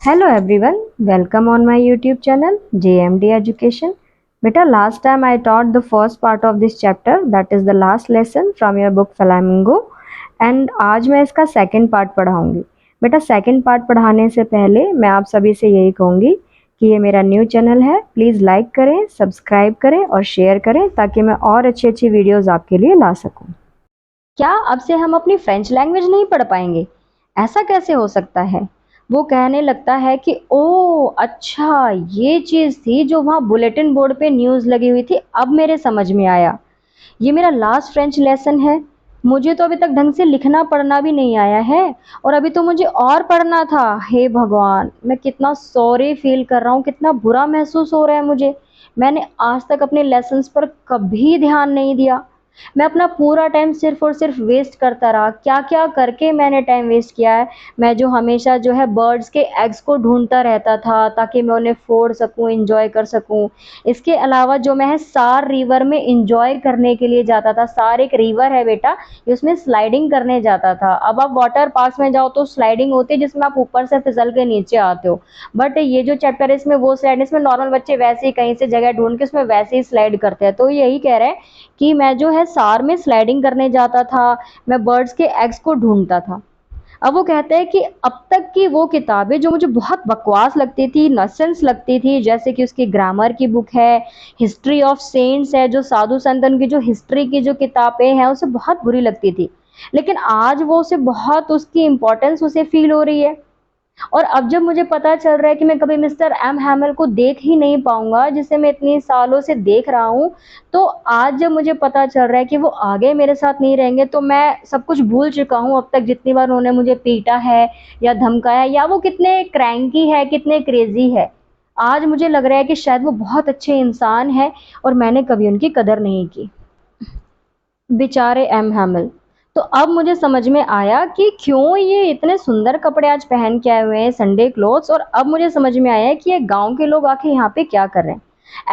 Hello everyone, welcome on my YouTube channel JMD Education. Beta, last time I taught the first part of this chapter, that is the last lesson from your book Flamingo, and आज मैं इसका second part पढ़ाऊंगी. बेटा, second part पढ़ाने से पहले मैं आप सभी से यही कहूँगी कि ये मेरा न्यू चैनल है. प्लीज़ लाइक करें, सब्सक्राइब करें और शेयर करें ताकि मैं और अच्छी अच्छी वीडियोज़ आपके लिए ला सकूँ. क्या अब से हम अपनी फ्रेंच लैंग्वेज नहीं पढ़ पाएंगे? ऐसा कैसे हो सकता है? वो कहने लगता है कि ओह अच्छा, ये चीज़ थी जो वहाँ बुलेटिन बोर्ड पे न्यूज़ लगी हुई थी, अब मेरे समझ में आया. ये मेरा लास्ट फ्रेंच लेसन है. मुझे तो अभी तक ढंग से लिखना पढ़ना भी नहीं आया है और अभी तो मुझे और पढ़ना था. हे भगवान, मैं कितना सॉरी फील कर रहा हूँ, कितना बुरा महसूस हो रहा है मुझे. मैंने आज तक अपने लेसन्स पर कभी ध्यान नहीं दिया. मैं अपना पूरा टाइम सिर्फ और सिर्फ वेस्ट करता रहा. क्या क्या करके मैंने टाइम वेस्ट किया है. मैं जो हमेशा जो है बर्ड्स के एग्स को ढूंढता रहता था ताकि मैं उन्हें फोड़ सकूं, इंजॉय कर सकूं. इसके अलावा जो मैं है सार रिवर में इंजॉय करने के लिए जाता था. सार एक रिवर है बेटा, उसमें स्लाइडिंग करने जाता था. अब आप वाटर पार्क में जाओ तो स्लाइडिंग होती है जिसमें आप ऊपर से फिसल के नीचे आते हो. बट ये जो चैप्टर है इसमें वो स्लाइड, इसमें नॉर्मल बच्चे वैसे ही कहीं से जगह ढूंढ के उसमें वैसे ही स्लाइड करते हैं. तो यही कह रहे हैं कि मैं जो है सार में स्लाइडिंग करने जाता था, मैं बर्ड्स के एग्स को ढूंढता था. अब वो कहते हैं कि अब तक की वो किताबें जो मुझे बहुत बकवास लगती थी, नॉनसेंस लगती थी, जैसे कि उसकी ग्रामर की बुक है, हिस्ट्री ऑफ सेंट्स है, जो साधु संतन की जो हिस्ट्री की जो किताबें हैं उसे बहुत बुरी लगती थी. लेकिन आज वो उसे बहुत उसकी इम्पोर्टेंस उसे फील हो रही है. और अब जब मुझे पता चल रहा है कि मैं कभी मिस्टर एम हैमल को देख ही नहीं पाऊंगा जिसे मैं इतनी सालों से देख रहा हूँ, तो आज जब मुझे पता चल रहा है कि वो आगे मेरे साथ नहीं रहेंगे तो मैं सब कुछ भूल चुका हूँ. अब तक जितनी बार उन्होंने मुझे पीटा है या धमकाया या वो कितने क्रैंकी है, कितने क्रेजी है, आज मुझे लग रहा है कि शायद वो बहुत अच्छे इंसान है और मैंने कभी उनकी कदर नहीं की. बेचारे एम हैमिल. तो अब मुझे समझ में आया कि क्यों ये इतने सुंदर कपड़े आज पहन के आए हुए हैं, संडे क्लोथ्स. और अब मुझे समझ में आया है कि ये गांव के लोग आके यहाँ पे क्या कर रहे हैं.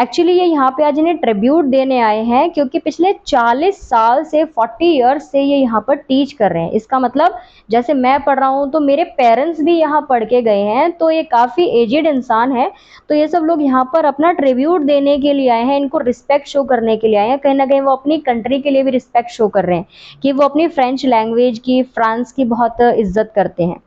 एक्चुअली ये यहाँ पे आज इन्हें ट्रिब्यूट देने आए हैं क्योंकि पिछले 40 साल से 40 ईयर्स से ये यहाँ पर टीच कर रहे हैं. इसका मतलब जैसे मैं पढ़ रहा हूँ तो मेरे पेरेंट्स भी यहाँ पढ़ के गए हैं, तो ये काफ़ी एजेड इंसान है. तो ये सब लोग यहाँ पर अपना ट्रिब्यूट देने के लिए आए हैं, इनको रिस्पेक्ट शो करने के लिए आए हैं. कहीं ना कहीं वो अपनी कंट्री के लिए भी रिस्पेक्ट शो कर रहे हैं कि वो अपनी फ्रेंच लैंग्वेज की, फ्रांस की बहुत इज्जत करते हैं.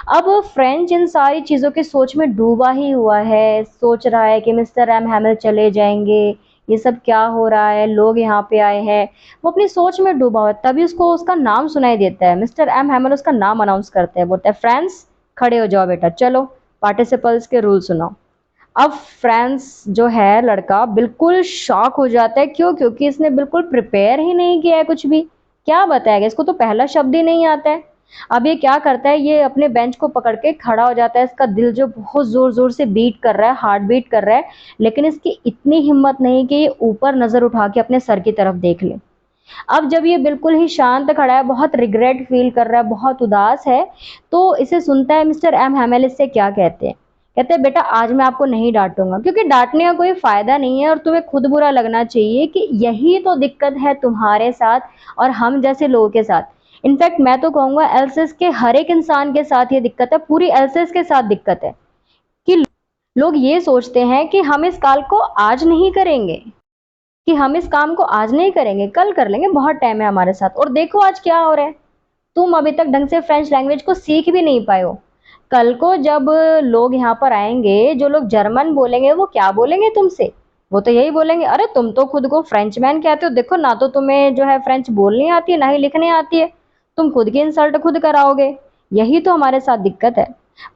अब फ्रेंच इन सारी चीज़ों की सोच में डूबा ही हुआ है, सोच रहा है कि मिस्टर एम हैमिल चले जाएंगे, ये सब क्या हो रहा है, लोग यहाँ पे आए हैं. वो अपनी सोच में डूबा हुआ है. तभी उसको उसका नाम सुनाई देता है, मिस्टर एम हैमिल उसका नाम अनाउंस करते हैं, बोलते हैं फ्रांस खड़े हो जाओ बेटा, चलो पार्टिसिपल्स के रूल सुनाओ. अब फ्रांस जो है लड़का बिल्कुल शॉक हो जाता है. क्यों? क्योंकि इसने बिल्कुल प्रिपेयर ही नहीं किया है कुछ भी. क्या बताएगा, इसको तो पहला शब्द ही नहीं आता है. अब ये क्या करता है, ये अपने बेंच को पकड़ के खड़ा हो जाता है. इसका दिल जो बहुत जोर जोर से बीट कर रहा है, हार्ट बीट कर रहा है, लेकिन इसकी इतनी हिम्मत नहीं कि ये ऊपर नजर उठा के अपने सर की तरफ देख ले. अब जब ये बिल्कुल ही शांत खड़ा है, बहुत रिग्रेट फील कर रहा है, बहुत उदास है, तो इसे सुनता है मिस्टर एम हैमेल. इससे क्या कहते हैं, कहते हैं बेटा आज मैं आपको नहीं डांटूंगा क्योंकि डांटने का कोई फायदा नहीं है और तुम्हें खुद बुरा लगना चाहिए कि यही तो दिक्कत है तुम्हारे साथ और हम जैसे लोगों के साथ. इनफैक्ट मैं तो कहूंगा एल्सिस के हर एक इंसान के साथ ये दिक्कत है, पूरी एल्सिस के साथ दिक्कत है कि लोग ये सोचते हैं कि हम इस काल को आज नहीं करेंगे, कि हम इस काम को आज नहीं करेंगे, कल कर लेंगे, बहुत टाइम है हमारे साथ. और देखो आज क्या हो रहा है, तुम अभी तक ढंग से फ्रेंच लैंग्वेज को सीख भी नहीं पाए हो. कल को जब लोग यहाँ पर आएंगे, जो लोग जर्मन बोलेंगे, वो क्या बोलेंगे तुमसे, वो तो यही बोलेंगे अरे तुम तो खुद को फ्रेंच मैन कहते हो, देखो ना तो तुम्हें जो है फ्रेंच बोलनी आती है ना ही लिखनी आती है, तुम खुद की इंसल्ट खुद कराओगे. यही तो हमारे साथ दिक्कत है.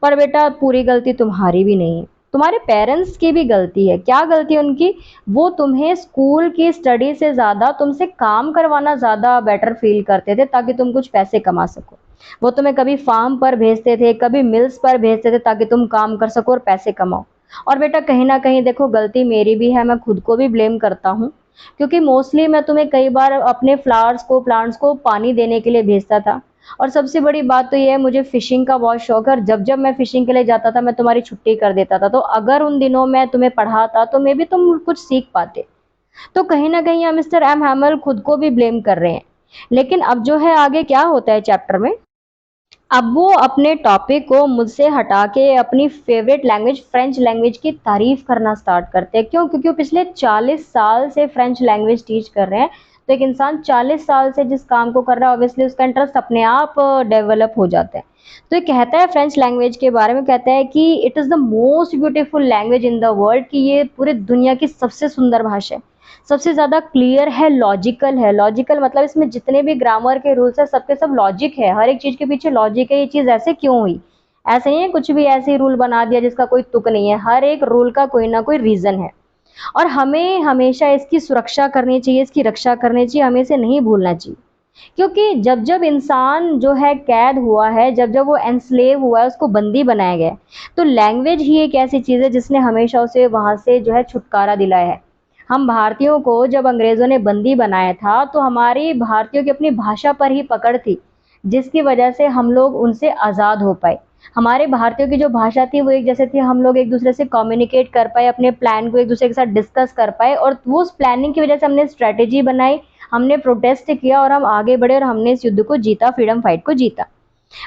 पर बेटा पूरी गलती तुम्हारी भी नहीं है, तुम्हारे पेरेंट्स की भी गलती है. क्या गलती है उनकी, वो तुम्हें स्कूल की स्टडी से ज़्यादा तुमसे काम करवाना ज़्यादा बेटर फील करते थे ताकि तुम कुछ पैसे कमा सको. वो तुम्हें कभी फार्म पर भेजते थे, कभी मिल्स पर भेजते थे ताकि तुम काम कर सको और पैसे कमाओ. और बेटा कहीं ना कहीं देखो गलती मेरी भी है, मैं खुद को भी ब्लेम करता हूँ क्योंकि मोस्टली मैं तुम्हें कई बार अपने फ्लावर्स को, प्लांट्स को पानी देने के लिए भेजता था. और सबसे बड़ी बात तो ये है, मुझे फिशिंग का बहुत शौक है और जब जब मैं फिशिंग के लिए जाता था मैं तुम्हारी छुट्टी कर देता था. तो अगर उन दिनों मैं तुम्हें पढ़ाता तो मे भी तुम कुछ सीख पाते. तो कहीं ना कहीं हम मिस्टर एम हैमल खुद को भी ब्लेम कर रहे हैं. लेकिन अब जो है आगे क्या होता है चैप्टर में, अब वो अपने टॉपिक को मुझसे हटा के अपनी फेवरेट लैंग्वेज फ्रेंच लैंग्वेज की तारीफ करना स्टार्ट करते हैं। क्यों? क्योंकि वो पिछले 40 साल से फ्रेंच लैंग्वेज टीच कर रहे हैं। तो एक इंसान 40 साल से जिस काम को कर रहा है, ऑब्वियसली उसका इंटरेस्ट अपने आप डेवलप हो जाता है। तो ये कहता है फ्रेंच लैंग्वेज के बारे में, कहता है कि it is the most beautiful language in the world, कि ये पूरे दुनिया की सबसे सुंदर भाषा है, सबसे ज़्यादा क्लियर है, लॉजिकल है। लॉजिकल मतलब इसमें जितने भी ग्रामर के रूल्स है सबके सब लॉजिक है, हर एक चीज़ के पीछे लॉजिक है, ये चीज़ ऐसे क्यों हुई। ऐसे ही है कुछ भी ऐसे ही रूल बना दिया जिसका कोई तुक नहीं है, हर एक रूल का कोई ना कोई रीज़न है। और हमें हमेशा इसकी सुरक्षा करनी चाहिए, इसकी रक्षा करनी चाहिए, हमें इसे नहीं भूलना चाहिए। क्योंकि जब जब इंसान जो है कैद हुआ है, जब जब वो एनस्लेव हुआ है, उसको बंदी बनाया गया है, तो लैंग्वेज ही एक ऐसी चीज़ है जिसने हमेशा उसे वहाँ से जो है छुटकारा दिलाया है। हम भारतीयों को जब अंग्रेज़ों ने बंदी बनाया था, तो हमारी भारतीयों की अपनी भाषा पर ही पकड़ थी, जिसकी वजह से हम लोग उनसे आज़ाद हो पाए। हमारे भारतीयों की जो भाषा थी वो एक जैसे थी, हम लोग एक दूसरे से कम्युनिकेट कर पाए, अपने प्लान को एक दूसरे के साथ डिस्कस कर पाए, और वो उस प्लानिंग की वजह से हमने स्ट्रैटेजी बनाई, हमने प्रोटेस्ट किया और हम आगे बढ़े और हमने इस युद्ध को जीता, फ्रीडम फाइट को जीता।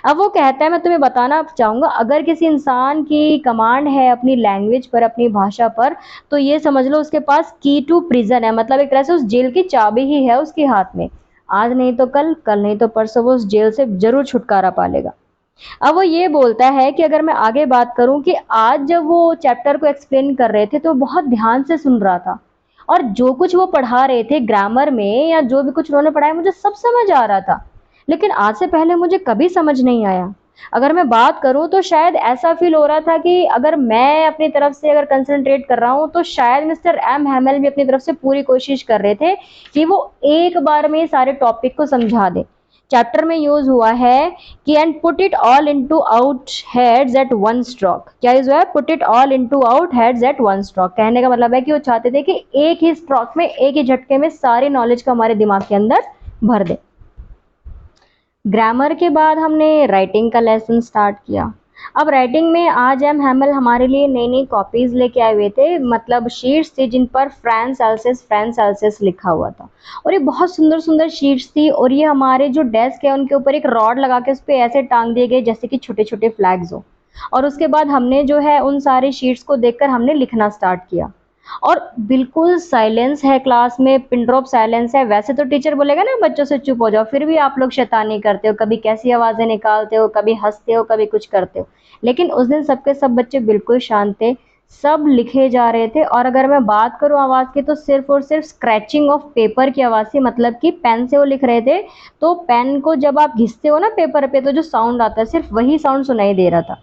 अब वो कहता है, मैं तुम्हें बताना चाहूँगा, अगर किसी इंसान की कमांड है अपनी लैंग्वेज पर, अपनी भाषा पर, तो ये समझ लो उसके पास की टू प्रिजन है, मतलब एक तरह से उस जेल की चाबी ही है उसके हाथ में। आज नहीं तो कल, कल नहीं तो परसों वो उस जेल से जरूर छुटकारा पा लेगा। अब वो ये बोलता है कि अगर मैं आगे बात करूं, कि आज जब वो चैप्टर को एक्सप्लेन कर रहे थे तो बहुत ध्यान से सुन रहा था, और जो कुछ वो पढ़ा रहे थे ग्रामर में या जो भी कुछ उन्होंने पढ़ाया मुझे सब समझ आ रहा था, लेकिन आज से पहले मुझे कभी समझ नहीं आया। अगर मैं बात करूं तो शायद ऐसा फील हो रहा था कि अगर मैं अपनी तरफ से अगर कंसंट्रेट कर रहा हूं, तो शायद मिस्टर एम हैमल भी अपनी तरफ से पूरी कोशिश कर रहे थे कि वो एक बार में सारे टॉपिक को समझा दे। चैप्टर में यूज हुआ है कि and put it all into out heads at one stroke. क्या यूज हुआ है? Put it all into out heads at one stroke. कहने का मतलब है कि वो चाहते थे कि एक ही स्ट्रोक में, एक ही झटके में सारी नॉलेज को हमारे दिमाग के अंदर भर दे। ग्रामर के बाद हमने राइटिंग का लेसन स्टार्ट किया। अब राइटिंग में आज एम हैमल हमारे लिए नई नई कॉपीज लेके आए हुए थे, मतलब शीट्स थी जिन पर फ्रांस एल्सेस लिखा हुआ था, और ये बहुत सुंदर सुंदर शीट्स थी, और ये हमारे जो डेस्क है उनके ऊपर एक रॉड लगा के उस पर ऐसे टांग दिए गए जैसे कि छोटे छोटे फ्लैग्स हो। और उसके बाद हमने जो है उन सारी शीट्स को देखकर हमने लिखना स्टार्ट किया, और बिल्कुल साइलेंस है क्लास में, पिन ड्रॉप साइलेंस है। वैसे तो टीचर बोलेगा ना बच्चों से चुप हो जाओ, फिर भी आप लोग शैतानी करते हो, कभी कैसी आवाजें निकालते हो, कभी हंसते हो, कभी कुछ करते हो। लेकिन उस दिन सबके सब बच्चे बिल्कुल शांत थे, सब लिखे जा रहे थे। और अगर मैं बात करूं आवाज की, तो सिर्फ और सिर्फ स्क्रैचिंग ऑफ पेपर की आवाज थी, मतलब कि पेन से वो लिख रहे थे, तो पेन को जब आप घिसते हो ना पेपर पे, तो जो साउंड आता है सिर्फ वही साउंड सुनाई दे रहा था।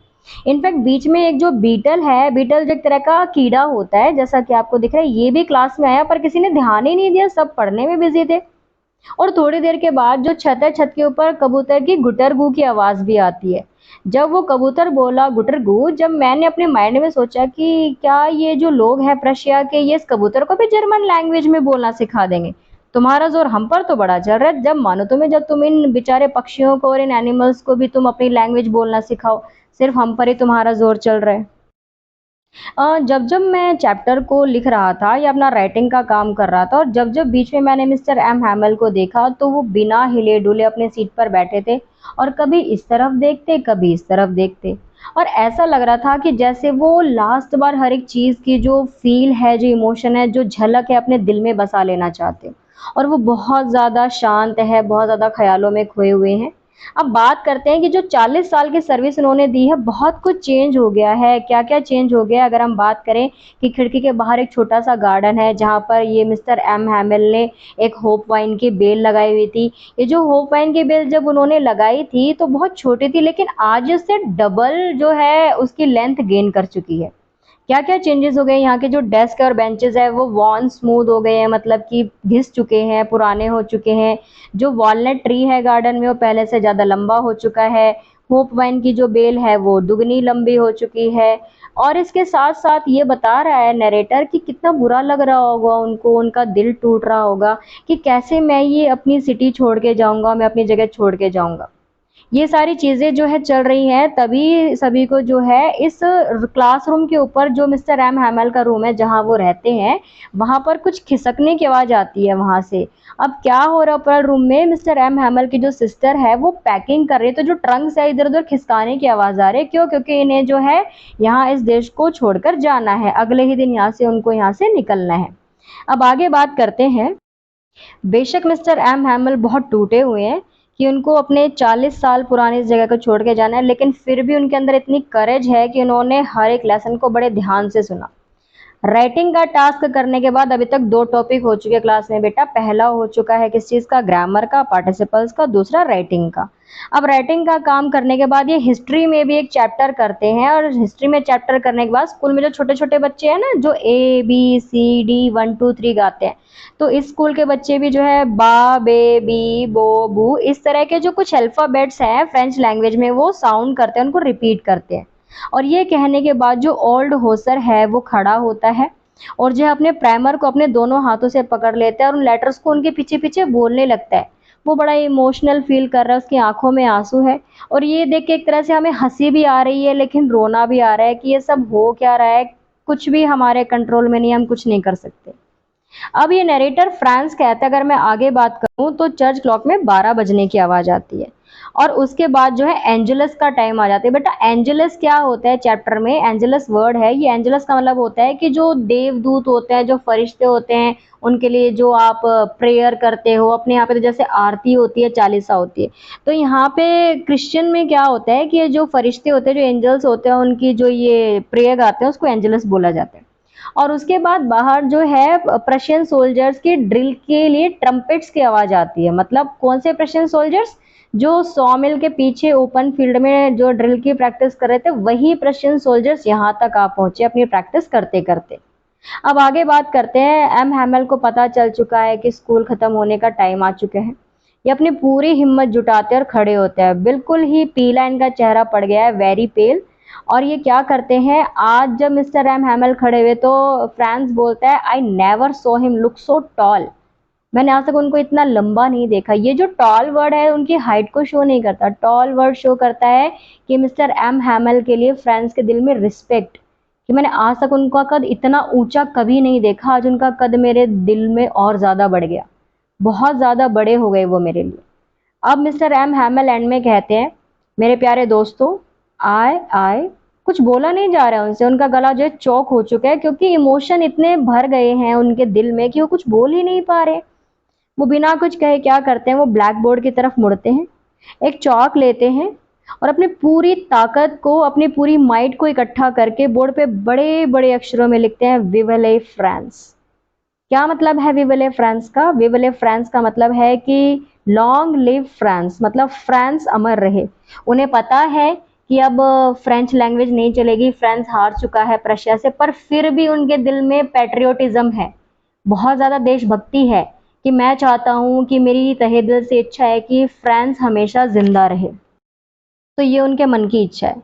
इनफैक्ट बीच में एक जो बीटल है, बीटल जो एक तरह का कीड़ा होता है जैसा कि आपको दिख रहा है, ये भी क्लास में आया, पर किसी ने ध्यान ही नहीं दिया, सब पढ़ने में बिजी थे। और थोड़ी देर के बाद जो छत है, छत के ऊपर कबूतर की गुटर गू की आवाज भी आती है। जब वो कबूतर बोला गुटर गू, जब मैंने अपने माइंड में सोचा कि क्या ये जो लोग हैं प्रशिया के, ये इस कबूतर को भी जर्मन लैंग्वेज में बोलना सिखा देंगे। तुम्हारा जोर हम पर तो बड़ा चल रहा है, जब मानो तुम्हें, जब तुम इन बेचारे पक्षियों को और इन एनिमल्स को भी तुम अपनी लैंग्वेज बोलना सिखाओ, सिर्फ हम पर ही तुम्हारा जोर चल रहा है। जब जब मैं चैप्टर को लिख रहा था या अपना राइटिंग का काम कर रहा था, और जब जब बीच में मैंने मिस्टर एम हैमल को देखा, तो वो बिना हिले डुले अपने सीट पर बैठे थे, और कभी इस तरफ देखते, कभी इस तरफ देखते, और ऐसा लग रहा था कि जैसे वो लास्ट बार हर एक चीज़ की जो फील है, जो इमोशन है, जो झलक है, अपने दिल में बसा लेना चाहते। और वो बहुत ज़्यादा शांत है, बहुत ज़्यादा ख्यालों में खोए हुए हैं। अब बात करते हैं कि जो 40 साल की सर्विस उन्होंने दी है, बहुत कुछ चेंज हो गया है। क्या-क्या चेंज हो गया है? अगर हम बात करें कि खिड़की के बाहर एक छोटा-सा गार्डन है, जहाँ पर ये मिस्टर एम हैमिल ने एक होप वाइन की बेल लगाई हुई थी। ये जो होप वाइन की बेल जब उन्होंने लगाई थी, तो बहुत छोटी थी, लेकिन आज उससे डबल जो है उसकी लेंथ गेन कर चुकी है। क्या-क्या चेंजेस हो गए? यहाँ के जो डेस्क और बेंचेस है वो वॉर्न स्मूथ हो गए हैं, मतलब कि घिस चुके हैं, पुराने हो चुके हैं। जो वॉलनट ट्री है गार्डन में वो पहले से ज़्यादा लंबा हो चुका है। होप वाइन की जो बेल है वो दुगनी लंबी हो चुकी है। और इसके साथ साथ ये बता रहा है नरेटर कि कितना बुरा लग रहा होगा उनको, उनका दिल टूट रहा होगा कि कैसे मैं ये अपनी सिटी छोड़ के जाऊंगा, मैं अपनी जगह छोड़ के जाऊंगा। ये सारी चीज़ें जो है चल रही हैं, तभी सभी को जो है इस क्लासरूम के ऊपर जो मिस्टर एम हैमल का रूम है जहाँ वो रहते हैं, वहाँ पर कुछ खिसकने की आवाज़ आती है वहाँ से। अब क्या हो रहा है ऊपर रूम में, मिस्टर एम हैमल की जो सिस्टर है वो पैकिंग कर रही है, तो जो ट्रंक्स है इधर उधर खिसकाने की आवाज़ आ रही है। क्यों? क्योंकि इन्हें जो है यहाँ इस देश को छोड़कर जाना है, अगले ही दिन यहाँ से उनको यहाँ से निकलना है। अब आगे बात करते हैं। बेशक मिस्टर एम हैमल बहुत टूटे हुए हैं कि उनको अपने 40 साल पुरानी इस जगह को छोड़ के जाना है, लेकिन फिर भी उनके अंदर इतनी करेज है कि उन्होंने हर एक लेसन को बड़े ध्यान से सुना। राइटिंग का टास्क करने के बाद अभी तक 2 टॉपिक हो चुके क्लास में बेटा। पहला हो चुका है किस चीज़ का? ग्रामर का, पार्टिसिपल्स का। दूसरा राइटिंग का। अब राइटिंग का काम करने के बाद ये हिस्ट्री में भी एक चैप्टर करते हैं, और हिस्ट्री में चैप्टर करने के बाद स्कूल में जो छोटे छोटे बच्चे हैं ना, जो ABCD 1 2 3 गाते हैं, तो इस स्कूल के बच्चे भी जो है बा बे बी बो बू इस तरह के जो कुछ अल्फ़ाबेट्स हैं फ्रेंच लैंग्वेज में वो साउंड करते हैं, उनको रिपीट करते हैं। और ये कहने के बाद जो ओल्ड होसर है वो खड़ा होता है और जो है अपने प्राइमर को अपने दोनों हाथों से पकड़ लेता है और उन लेटर्स को उनके पीछे पीछे बोलने लगता है। वो बड़ा इमोशनल फील कर रहा है, उसकी आंखों में आंसू है, और ये देख के एक तरह से हमें हंसी भी आ रही है लेकिन रोना भी आ रहा है कि ये सब हो क्या रहा है, कुछ भी हमारे कंट्रोल में नहीं, हम कुछ नहीं कर सकते। अब ये नरेटर फ्रांस कहता है, अगर मैं आगे बात करूं तो चर्च क्लॉक में 12 बजने की आवाज आती है और उसके बाद जो है एंजलस का टाइम आ जाता है। बेटा एंजलस क्या होता है चैप्टर में? एंजलस वर्ड है, ये एंजलस का मतलब होता है कि जो देवदूत होते हैं, जो फरिश्ते होते हैं, उनके लिए जो आप प्रेयर करते हो अपने यहाँ पे, तो जैसे आरती होती है, चालीसा होती है, तो यहाँ पे क्रिश्चियन में क्या होता है कि ये जो फरिश्ते होते हैं, जो एंजल्स होते हैं, उनकी जो ये प्रेयर गाते हैं उसको एंजलस बोला जाता है। और उसके बाद बाहर जो है प्रशियन सोल्जर्स की ड्रिल के लिए ट्रम्पेट्स की आवाज आती है। मतलब कौन से प्रशियन सोल्जर्स? जो सॉमिल के पीछे ओपन फील्ड में जो ड्रिल की प्रैक्टिस कर रहे थे, वही प्रशियन सोल्जर्स यहाँ तक आ पहुंचे अपनी प्रैक्टिस करते करते। अब आगे बात करते हैं। एम हैमल को पता चल चुका है कि स्कूल खत्म होने का टाइम आ चुके हैं। ये अपनी पूरी हिम्मत जुटाते और खड़े होते हैं। बिल्कुल ही पीला इनका चेहरा पड़ गया है, वेरी पेल। और ये क्या करते हैं, आज जब मिस्टर एम हैमल खड़े हुए तो फ्रांस बोलता है, I never saw him look so tall. मैंने आज तक उनको इतना लंबा नहीं देखा। ये जो टॉल वर्ड है उनकी हाइट को शो नहीं करता, टॉल वर्ड शो करता है कि मिस्टर एम हैमल के लिए फ्रांस के दिल में रिस्पेक्ट, कि मैंने आज तक उनका कद इतना ऊंचा कभी नहीं देखा, आज उनका कद मेरे दिल में और ज़्यादा बढ़ गया, बहुत ज़्यादा बड़े हो गए वो मेरे लिए। अब मिस्टर एम हैमल एंड में कहते हैं, मेरे प्यारे दोस्तों, आए कुछ बोला नहीं जा रहा है उनसे, उनका गला जो है चौक हो चुका है क्योंकि इमोशन इतने भर गए हैं उनके दिल में कि वो कुछ बोल ही नहीं पा रहे। वो बिना कुछ कहे क्या करते हैं, वो ब्लैक बोर्ड की तरफ मुड़ते हैं, एक चौक लेते हैं और अपनी पूरी ताकत को, अपनी पूरी माइट को इकट्ठा करके बोर्ड पे बड़े बड़े अक्षरों में लिखते हैं, विवले फ्रांस। क्या मतलब है विवले फ्रांस का? विवले फ्रांस का मतलब है कि लॉन्ग लिव फ्रांस, मतलब फ्रांस अमर रहे। उन्हें पता है कि अब फ्रेंच लैंग्वेज नहीं चलेगी, फ्रांस हार चुका है प्रशिया से, पर फिर भी उनके दिल में पैट्रियोटिज्म है, बहुत ज़्यादा देशभक्ति है कि मैं चाहता हूँ कि मेरी तहे दिल से इच्छा है कि फ्रांस हमेशा जिंदा रहे। तो ये उनके मन की इच्छा है।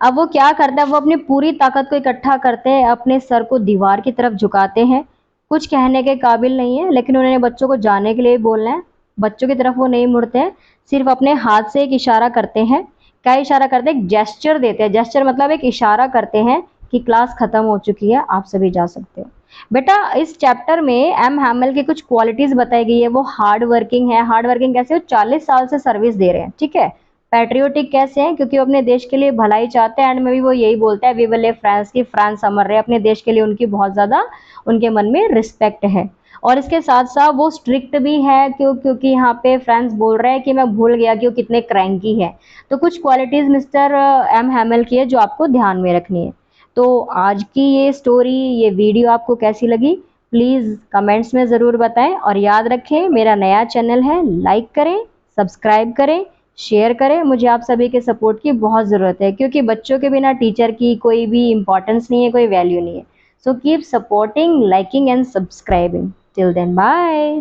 अब वो क्या करता है, वो अपनी पूरी ताकत को इकट्ठा करते हैं, अपने सर को दीवार की तरफ झुकाते हैं, कुछ कहने के काबिल नहीं है लेकिन उन्होंने बच्चों को जाने के लिए बोलना है। बच्चों की तरफ वो नहीं मुड़ते हैं, सिर्फ अपने हाथ से एक इशारा करते हैं। क्या इशारा करते हैं? एक जेस्चर देते हैं। जेस्चर मतलब एक इशारा करते हैं कि क्लास खत्म हो चुकी है, आप सभी जा सकते हो। बेटा इस चैप्टर में एम हैमल की कुछ क्वालिटीज बताई गई है। वो हार्ड वर्किंग है। हार्ड वर्किंग कैसे? वो 40 साल से सर्विस दे रहे हैं, ठीक है। पैट्रियोटिक कैसे हैं? क्योंकि वो अपने देश के लिए भलाई चाहते हैं। एंड में भी वो यही बोलता है, वी विल लिव फ्रांस, की फ्रांस अमर रहे। अपने देश के लिए उनकी बहुत ज़्यादा उनके मन में रिस्पेक्ट है। और इसके साथ साथ वो स्ट्रिक्ट भी है, क्योंकि यहाँ पे फ्रांस बोल रहा है कि मैं भूल गया कि वो कितने क्रैंकी है। तो कुछ क्वालिटीज़ मिस्टर एम हैमल की है जो आपको ध्यान में रखनी है। तो आज की ये स्टोरी, ये वीडियो आपको कैसी लगी, प्लीज़ कमेंट्स में ज़रूर बताएं। और याद रखें, मेरा नया चैनल है, लाइक करें, सब्सक्राइब करें, शेयर करें। मुझे आप सभी के सपोर्ट की बहुत ज़रूरत है, क्योंकि बच्चों के बिना टीचर की कोई भी इम्पोर्टेंस नहीं है, कोई वैल्यू नहीं है। So keep supporting, liking and subscribing. Till then, bye.